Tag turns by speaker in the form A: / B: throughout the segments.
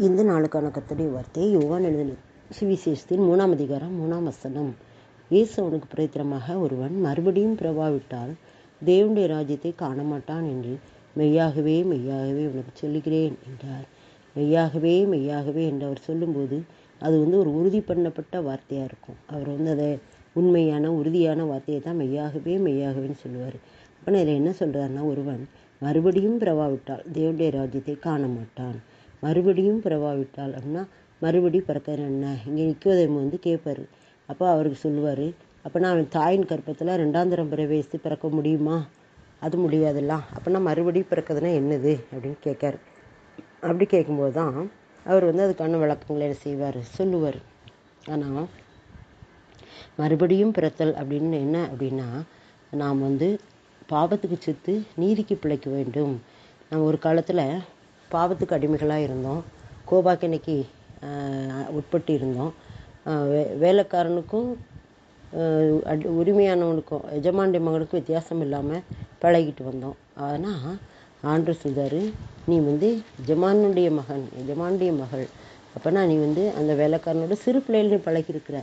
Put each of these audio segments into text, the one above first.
A: இந்த நாளுக்கான கர்த்தருடைய வார்த்தை யோவான் எழுதின சுவிசேஷத்தின் 3ஆம் அதிகாரம் 3ஆம் வசனம். இயேசு அவனுக்கு பிரதித்திரமாக, ஒருவன் மறுபடியும் பிறவாவிட்டால் தேவனுடைய ராஜ்யத்தை காண மாட்டான் என்று மெய்யாகவே மெய்யாகவே உனக்கு சொல்லுகிறேன் என்றார். மெய்யாகவே மெய்யாகவே என்று அவர் சொல்லும்போது அது ஒரு உறுதி பண்ணப்பட்ட வார்த்தையாக இருக்கும். அவர் அதை உண்மையான உறுதியான வார்த்தையை தான் மெய்யாகவே மெய்யாகவேன்னு சொல்லுவார். ஆனால் இதில் என்ன சொல்கிறாருன்னா, ஒருவன் மறுபடியும் பிறவாவிட்டால் தேவனுடைய ராஜ்யத்தை காண மாட்டான். மறுபடியும் பிறவாவிட்டால் அப்படின்னா மறுபடி பிறக்கிற என்ன? இங்கே நிக்கோதேமு கேட்பார். அப்போ அவருக்கு சொல்லுவார், அப்போனா அவன் தாயின் கற்பத்தில் 2ஆம் தரம் பிரவேசித்து பிறக்க முடியுமா? அது முடியாதுல்ல. அப்போனா மறுபடி பிறக்கிறதுனா என்னது அப்படின்னு கேட்கார். அப்படி கேட்கும்போது தான் அவர் அதுக்கான விளக்கங்களை செய்வார், சொல்லுவார். ஆனால் மறுபடியும் பிறத்தல் அப்படின்னு என்ன அப்படின்னா, நாம் பாவத்துக்கு செத்து நீதிக்கு பிழைக்க வேண்டும். நம்ம ஒரு காலத்தில் பாவத்துக்கு அடிமைகளாக இருந்தோம், கோபாக்கினைக்கு உட்பட்டு இருந்தோம். வேலைக்காரனுக்கும் உரிமையானவனுக்கும் எஜமானுடைய மகனுக்கும் வித்தியாசம் இல்லாமல் பழகிட்டு வந்தோம். ஆனால் ஆண்டவர் சொல்றாரு, நீ எஜமானுடைய மகன், எஜமானுடைய மகள். அப்போனா நீ அந்த வேலைக்காரனோட சிறு பிள்ளைகள் நீ பழகிருக்கிற.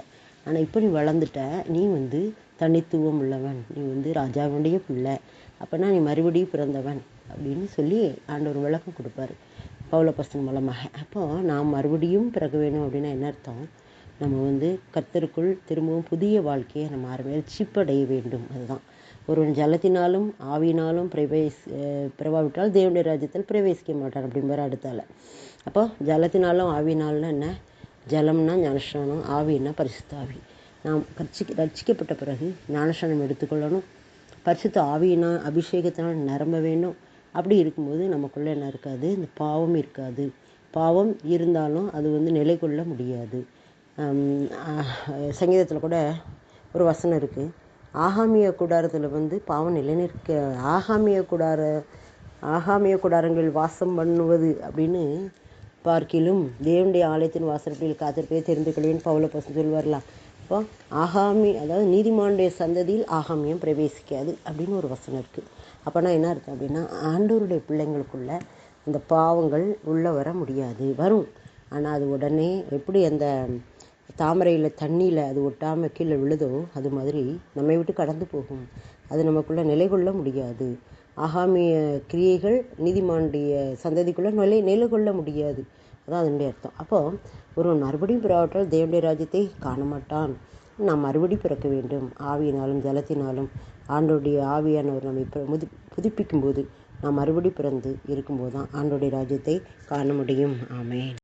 A: ஆனால் இப்போ நீ வளர்ந்துட்ட, நீ தனித்துவம் உள்ளவன், நீ ராஜாவுடைய பிள்ளை. அப்போனா நீ மறுபடியும் பிறந்தவன் அப்படின்னு சொல்லி ஆண்டவர் விளக்கம் கொடுப்பாரு பவுலப்போஸ்தலன் மூலமாக. அப்போது நாம் மறுபடியும் பிறக்க வேணும் அப்படின்னா என்ன அர்த்தம்? நம்ம கர்த்தருக்குள் திரும்பவும் புதிய வாழ்க்கையை நம்ம ரட்சிப்படைய வேண்டும். அதுதான். ஒருவன் ஜலத்தினாலும் ஆவியினாலும் பிறவாவிட்டால் தேவனுடைய ராஜ்யத்தில் பிரவேசிக்க மாட்டான் அப்படிங்கிற அடுத்தால. அப்போ ஜலத்தினாலும் ஆவியினாலும் என்ன? ஜலம்னா ஞானஸ்நானம், ஆவின்னா பரிசுத்த ஆவி. நாம் ரட்சிக்கப்பட்ட பிறகு ஞானஸ்நானம் எடுத்துக்கொள்ளணும். பரிசுத்த ஆவியினா அபிஷேகத்தினால் நிரம்ப வேண்டும். அப்படி இருக்கும்போது நமக்குள்ளே என்ன இருக்காது? இந்த பாவம் இருக்காது. பாவம் இருந்தாலும் அது நிலை கொள்ள முடியாது. சங்கீதத்தில் கூட ஒரு வசனம் இருக்குது, ஆகாமிய கூடாரத்தில் பாவம் நிலைநிற்க, ஆகாமிய கூடாரங்களில் வாசம் பண்ணுவது அப்படின்னு பார்க்கிலும் தேவனுடைய ஆலயத்தின் வாசற்படியில் காத்திருப்பதை தெரிந்து கொள்வேன் பவுலப்போஸ்தலன் சொல்வார்லாம். இப்போ அதாவது நீதிமானுடைய சந்ததியில் ஆகாமியம் பிரவேசிக்காது அப்படின்னு ஒரு வசனம் இருக்குது. அப்போனா என்ன அர்த்தம் அப்படின்னா, ஆண்டவருடைய பிள்ளைங்களுக்குள்ள அந்த பாவங்கள் உள்ளே வர முடியாது. வரும், ஆனால் அது உடனே எப்படி அந்த தாமரையில் தண்ணியில் அது ஒட்டாமல் கீழே விழுதோ அது மாதிரி நம்மை விட்டு கடந்து போகும். அது நமக்குள்ளே நிலை கொள்ள முடியாது. ஆகாமிய கிரியைகள் நீதிமானுடைய சந்ததிக்குள்ளே நிலை கொள்ள முடியாது. அதான் அதனுடைய அர்த்தம். அப்போது ஒருவன் மறுபடியும் பிறவாவிட்டால் தேவனுடைய ராஜ்யத்தை காண மாட்டான். நாம் மறுபடி பிறக்க வேண்டும். ஆவியினாலும் ஜலத்தினாலும் ஆண்டோடைய ஆவியானவர் நம்மை புதுப்பிக்கும் போது நாம் மறுபடி பிறந்து இருக்கும்போது தான் ஆண்டோடைய ராஜ்யத்தை காண முடியும். ஆமென்.